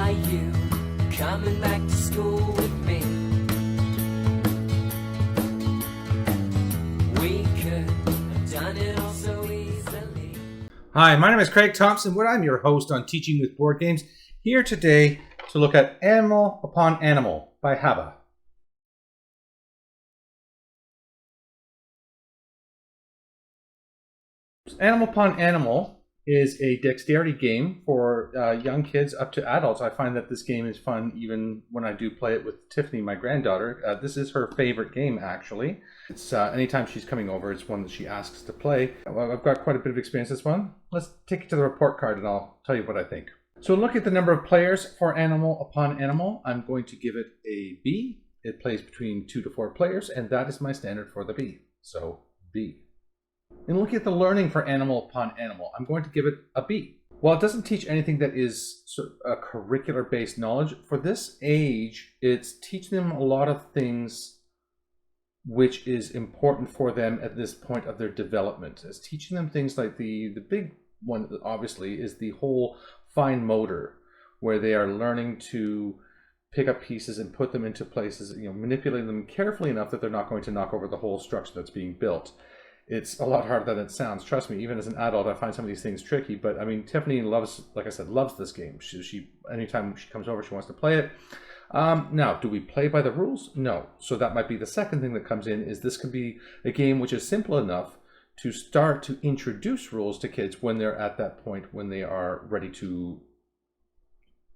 Are you coming back to school with me? We could have done it all so easily. Hi, my name is Craig Thompson. I'm your host on Teaching with Board Games. Here today to look at Animal Upon Animal by Haba. Animal Upon Animal is a dexterity game for young kids up to adults. I find that this game is fun even when I do play it with Tiffany, my granddaughter. This is her favorite game, actually. It's anytime she's coming over, it's one that she asks to play. Well, I've got quite a bit of experience with this one. Let's take it to the report card and I'll tell you what I think. So look at the number of players for Animal Upon Animal. I'm going to give it a B. It plays between 2 to 4 players, and that is my standard for the B. So B. And looking at the learning for Animal Upon Animal, I'm going to give it a B. While it doesn't teach anything that is sort of a curricular-based knowledge, for this age, it's teaching them a lot of things which is important for them at this point of their development. It's teaching them things like the big one, obviously, is the whole fine motor, where they are learning to pick up pieces and put them into places, manipulating them carefully enough that they're not going to knock over the whole structure that's being built. It's a lot harder than it sounds. Trust me, even as an adult, I find some of these things tricky. But I mean, Tiffany loves, like I said, loves this game. She anytime she comes over, she wants to play it. Now, do we play by the rules? No. So that might be the second thing that comes in, is this can be a game which is simple enough to start to introduce rules to kids when they're at that point when they are ready to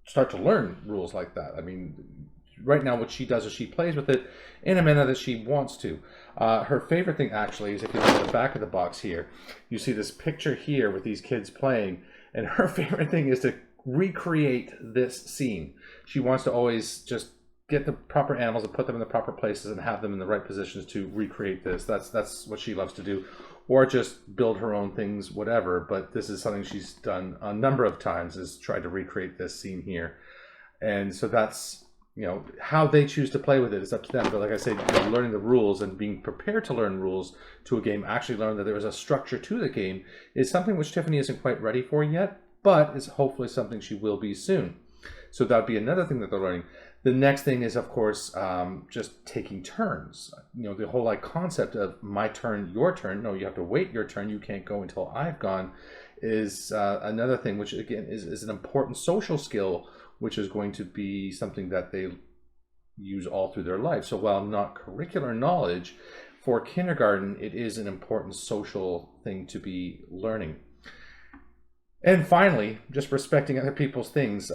start to learn rules like that. I mean, right now what she does is she plays with it in a manner that she wants to. Her favorite thing actually is, if you look at the back of the box here, you see this picture here with these kids playing, and her favorite thing is to recreate this scene. She wants to always just get the proper animals and put them in the proper places and have them in the right positions to recreate this. That's what she loves to do. Or just build her own things, whatever. But this is something she's done a number of times, is try to recreate this scene here. And so that's, how they choose to play with it is up to them. But like I said, learning the rules and being prepared to learn rules to a game, actually learn that there is a structure to the game, is something which Tiffany isn't quite ready for yet, but is hopefully something she will be soon. So that'd be another thing that they're learning. The next thing is, of course, just taking turns. The whole concept of my turn, your turn. No, you have to wait your turn. You can't go until I've gone, is another thing, which again is an important social skill, which is going to be something that they use all through their life. So while not curricular knowledge, for kindergarten, it is an important social thing to be learning. And finally, just respecting other people's things.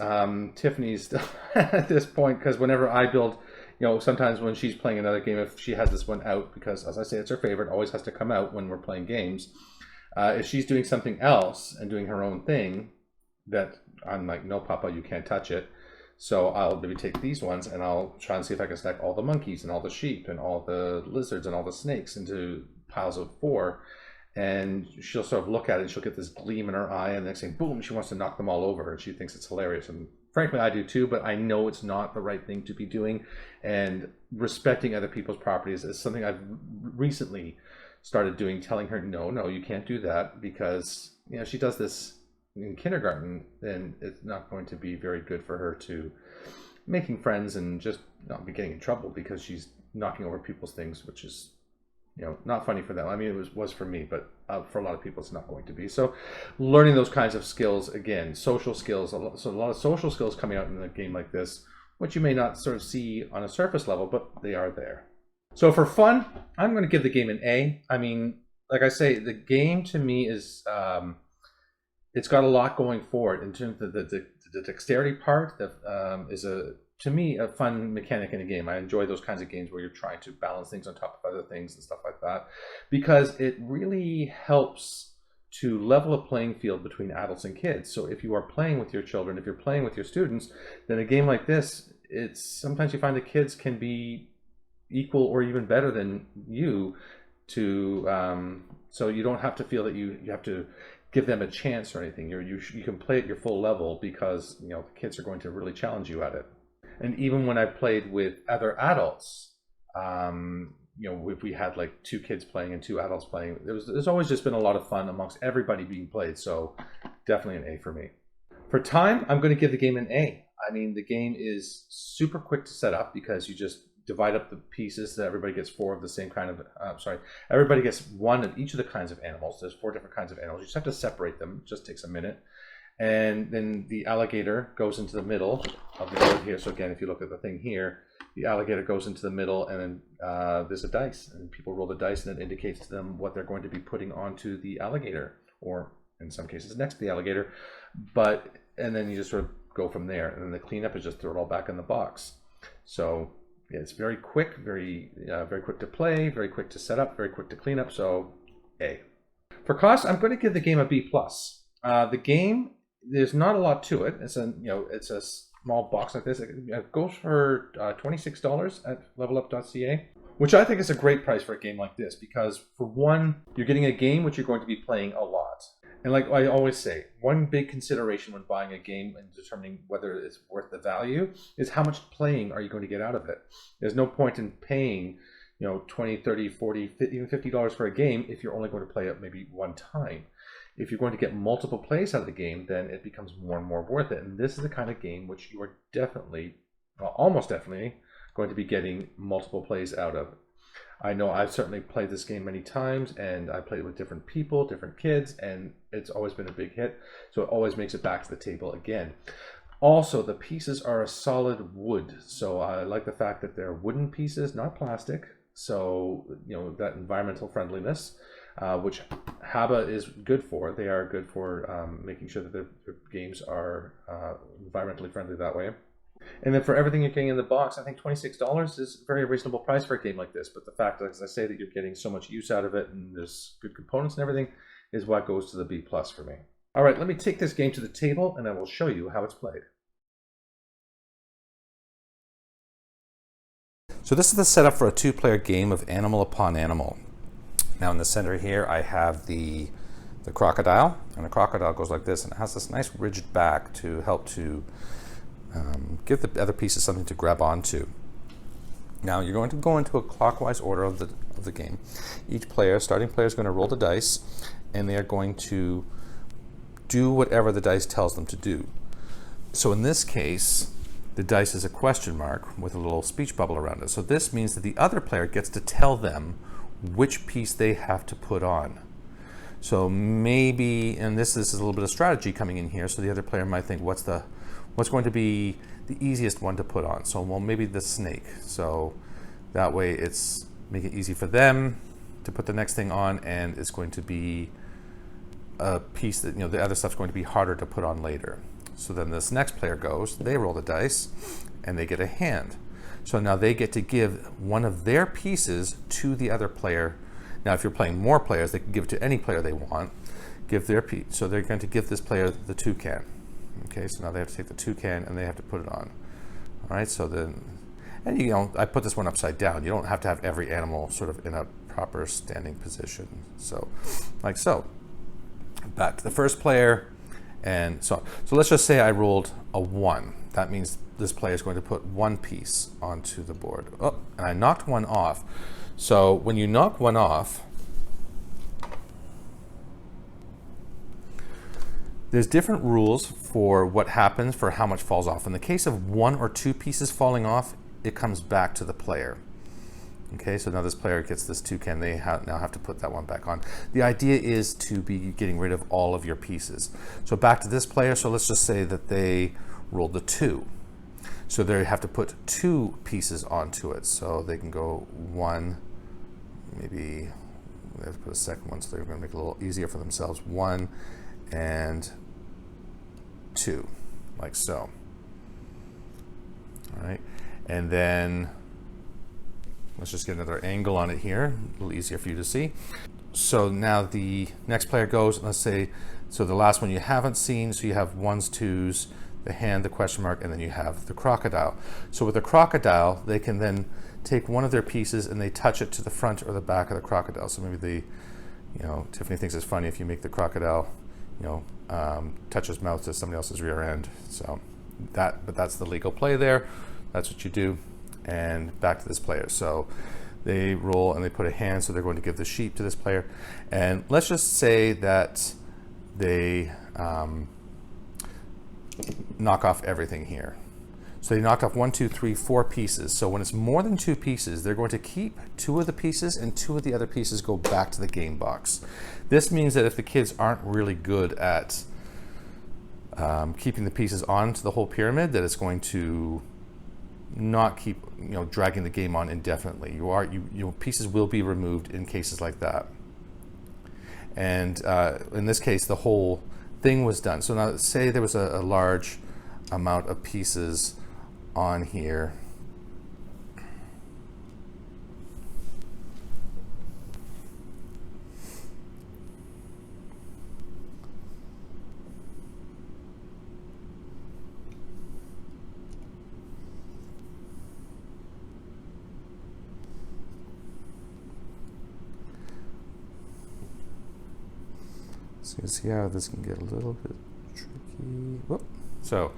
Tiffany's at this point, because whenever I build, sometimes when she's playing another game, if she has this one out, because as I say, it's her favorite, always has to come out when we're playing games. If she's doing something else and doing her own thing, that I'm like, no, Papa, you can't touch it. So I'll maybe take these ones and I'll try and see if I can stack all the monkeys and all the sheep and all the lizards and all the snakes into piles of 4. And she'll sort of look at it and she'll get this gleam in her eye, and the next thing, boom, she wants to knock them all over, and she thinks it's hilarious. And frankly, I do too, but I know it's not the right thing to be doing. And respecting other people's properties is something I've recently started doing, telling her, no, you can't do that, because she does this in kindergarten, then it's not going to be very good for her to making friends and just not be getting in trouble because she's knocking over people's things, which is not funny for them. I mean, it was for me, but for a lot of people, it's not going to be. So learning those kinds of skills, again, social skills, so a lot of social skills coming out in a game like this, which you may not sort of see on a surface level, but they are there. So for fun, I'm going to give the game an A. I mean, like I say, the game to me is, it's got a lot going for it in terms of the dexterity part that is to me, a fun mechanic in a game. I enjoy those kinds of games where you're trying to balance things on top of other things and stuff like that, because it really helps to level a playing field between adults and kids. So if you are playing with your children, if you're playing with your students, then a game like this, it's sometimes you find the kids can be equal or even better than you so you don't have to feel that you have to give them a chance or anything. You can play at your full level, because the kids are going to really challenge you at it. And even when I played with other adults, if we had like 2 kids playing and 2 adults playing, there's always just been a lot of fun amongst everybody being played. So definitely an A for me. For time, I'm going to give the game an A. I mean, the game is super quick to set up because you just divide up the pieces so that everybody gets four of the same kind of, everybody gets one of each of the kinds of animals. There's four different kinds of animals. You just have to separate them. It just takes a minute. And then the alligator goes into the middle of the board here. So again, if you look at the thing here, the alligator goes into the middle, and then there's a dice, and people roll the dice, and it indicates to them what they're going to be putting onto the alligator, or in some cases next to the alligator. And then you just sort of go from there, and then the cleanup is just throw it all back in the box. So yeah, it's very quick, very quick to play, very quick to set up, very quick to clean up. So A. For cost, I'm going to give the game a B+. The game, there's not a lot to it. It's a small box like this. It goes for $26 at levelup.ca, which I think is a great price for a game like this, because for one, you're getting a game which you're going to be playing a lot. And like I always say, one big consideration when buying a game and determining whether it's worth the value is how much playing are you going to get out of it. There's no point in paying, $20, $30, $40, even $50 for a game if you're only going to play it maybe one time. If you're going to get multiple plays out of the game, then it becomes more and more worth it. And this is the kind of game which you are definitely, almost definitely, going to be getting multiple plays out of. I know I've certainly played this game many times, and I played it with different people, different kids, and it's always been a big hit. So it always makes it back to the table again. Also, the pieces are a solid wood. So I like the fact that they're wooden pieces, not plastic. So, that environmental friendliness, which HABA is good for. They are good for making sure that their games are environmentally friendly that way. And then for everything you're getting in the box, I think $26 is a very reasonable price for a game like this. But the fact, as I say, that you're getting so much use out of it and there's good components and everything is what goes to the B+ for me. All right, let me take this game to the table and I will show you how it's played. So this is the setup for a two-player game of Animal Upon Animal. Now in the center here, I have the crocodile, and the crocodile goes like this, and it has this nice rigid back to help to give the other pieces something to grab onto. Now you're going to go into a clockwise order of the game. Each starting player is going to roll the dice, and they are going to do whatever the dice tells them to do. So in this case, the dice is a question mark with a little speech bubble around it. So this means that the other player gets to tell them which piece they have to put on. So maybe, and this is a little bit of strategy coming in here, so the other player might think, what's going to be the easiest one to put on? So, well, maybe the snake. So that way it's make it easy for them to put the next thing on, and it's going to be a piece that, the other stuff's going to be harder to put on later. So then this next player goes, they roll the dice, and they get a hand. So now they get to give one of their pieces to the other player. Now, if you're playing more players, they can give it to any player they want, give their piece. So they're going to give this player the toucan. Okay, so now they have to take the toucan and they have to put it on. All right, so then, and I put this one upside down. You don't have to have every animal sort of in a proper standing position. So, like so. Back to the first player, and so let's just say I rolled a 1. That means this player is going to put one piece onto the board. Oh, and I knocked one off. So when you knock one off, there's different rules for what happens for how much falls off. In the case of 1 or 2 pieces falling off, it comes back to the player. Okay, so now this player gets this toucan. They now have to put that one back on. The idea is to be getting rid of all of your pieces. So back to this player. So let's just say that they rolled the 2. So they have to put 2 pieces onto it. So they can go 1, maybe they have to put a second one, so they're going to make it a little easier for themselves. 1 and 2, like so. All right, and then let's just get another angle on it here, a little easier for you to see. So now the next player goes, let's say, so the last one you haven't seen, so you have 1s, 2s, the hand, the question mark, and then you have the crocodile. So with the crocodile, they can then take one of their pieces and they touch it to the front or the back of the crocodile. So maybe Tiffany thinks it's funny if you make the crocodile, touch his mouth to somebody else's rear end. So but that's the legal play there. That's what you do. And back to this player. So they roll and they put a hand, so they're going to give the sheep to this player. And let's just say that they knock off everything here. So they knocked off 1, 2, 3, 4 pieces. So when it's more than 2 pieces, they're going to keep 2 of the pieces and 2 of the other pieces go back to the game box. This means that if the kids aren't really good at keeping the pieces onto the whole pyramid, that it's going to not keep dragging the game on indefinitely. Your pieces will be removed in cases like that. And in this case, the whole thing was done. So now say there was a large amount of pieces on here. So you see how this can get a little bit tricky. Whoop. So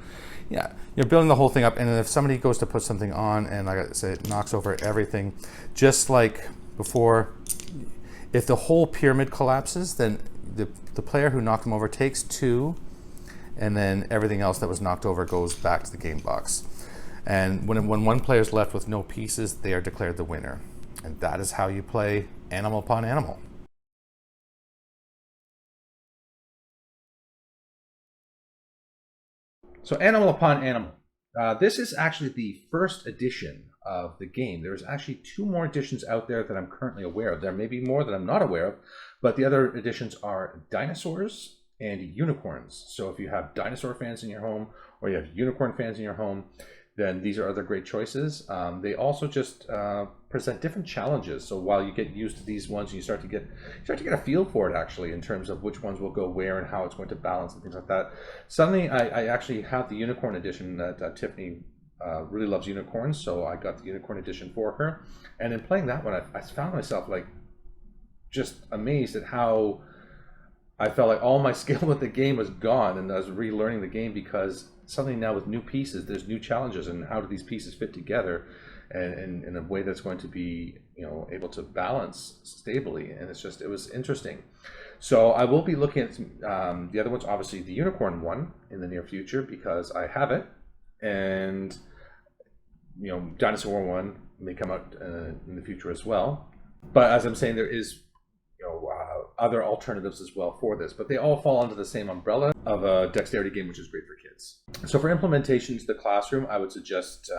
yeah, you're building the whole thing up, and if somebody goes to put something on and like I say, it knocks over everything, just like before, if the whole pyramid collapses, then the player who knocked them over takes 2, and then everything else that was knocked over goes back to the game box. And when one player is left with no pieces, they are declared the winner. And that is how you play Animal Upon Animal. So Animal Upon Animal. This is actually the first edition of the game. There's actually 2 more editions out there that I'm currently aware of. There may be more that I'm not aware of, but the other editions are dinosaurs and unicorns. So if you have dinosaur fans in your home or you have unicorn fans in your home, then these are other great choices. They also just present different challenges. So while you get used to these ones, you start to get a feel for it actually in terms of which ones will go where and how it's going to balance and things like that. Suddenly, I actually have the unicorn edition that Tiffany really loves unicorns, so I got the unicorn edition for her. And in playing that one, I found myself like just amazed at how I felt like all my skill with the game was gone, and I was relearning the game because suddenly now with new pieces, there's new challenges, and how do these pieces fit together, and in a way that's going to be able to balance stably. And it was interesting. So I will be looking at the other ones, obviously the unicorn one in the near future because I have it, and dinosaur one may come out in the future as well. But as I'm saying, there is other alternatives as well for this, but they all fall under the same umbrella of a dexterity game, which is great for kids. So for implementation to the classroom, I would suggest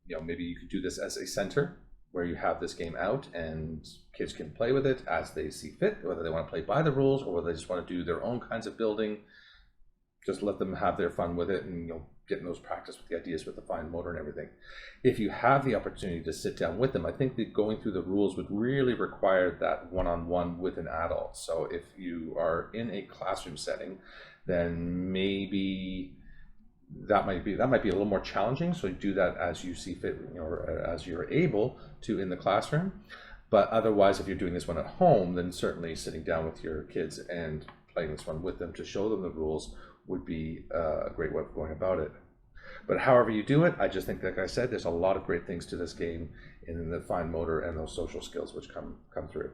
maybe you could do this as a center where you have this game out and kids can play with it as they see fit, whether they want to play by the rules or whether they just want to do their own kinds of building. Just let them have their fun with it and getting those practice with the ideas with the fine motor and everything. If you have the opportunity to sit down with them, I think that going through the rules would really require that one-on-one with an adult. So if you are in a classroom setting, then maybe that might be a little more challenging. So do that as you see fit, or as you're able to in the classroom. But otherwise, if you're doing this one at home, then certainly sitting down with your kids and playing this one with them to show them the rules would be a great way of going about it. But however you do it, I just think, like I said, there's a lot of great things to this game in the fine motor and those social skills which come through.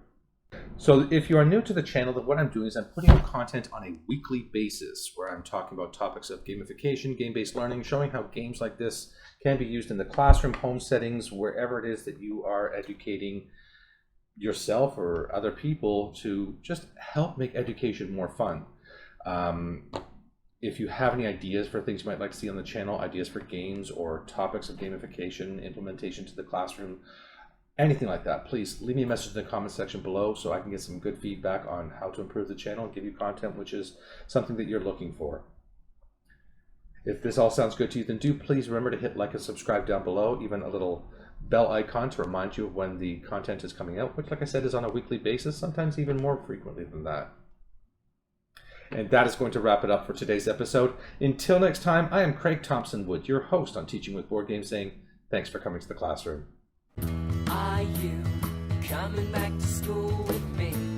So if you are new to the channel, then what I'm doing is I'm putting out content on a weekly basis where I'm talking about topics of gamification, game-based learning, showing how games like this can be used in the classroom, home settings, wherever it is that you are educating yourself or other people to just help make education more fun. If you have any ideas for things you might like to see on the channel, ideas for games or topics of gamification, implementation to the classroom, anything like that, please leave me a message in the comment section below so I can get some good feedback on how to improve the channel and give you content which is something that you're looking for. If this all sounds good to you, then do please remember to hit like and subscribe down below, even a little bell icon to remind you of when the content is coming out, which, like I said, is on a weekly basis, sometimes even more frequently than that. And that is going to wrap it up for today's episode. Until next time, I am Craig Thompson Wood, your host on Teaching with Board Games, saying thanks for coming to the classroom. Are you coming back to school with me?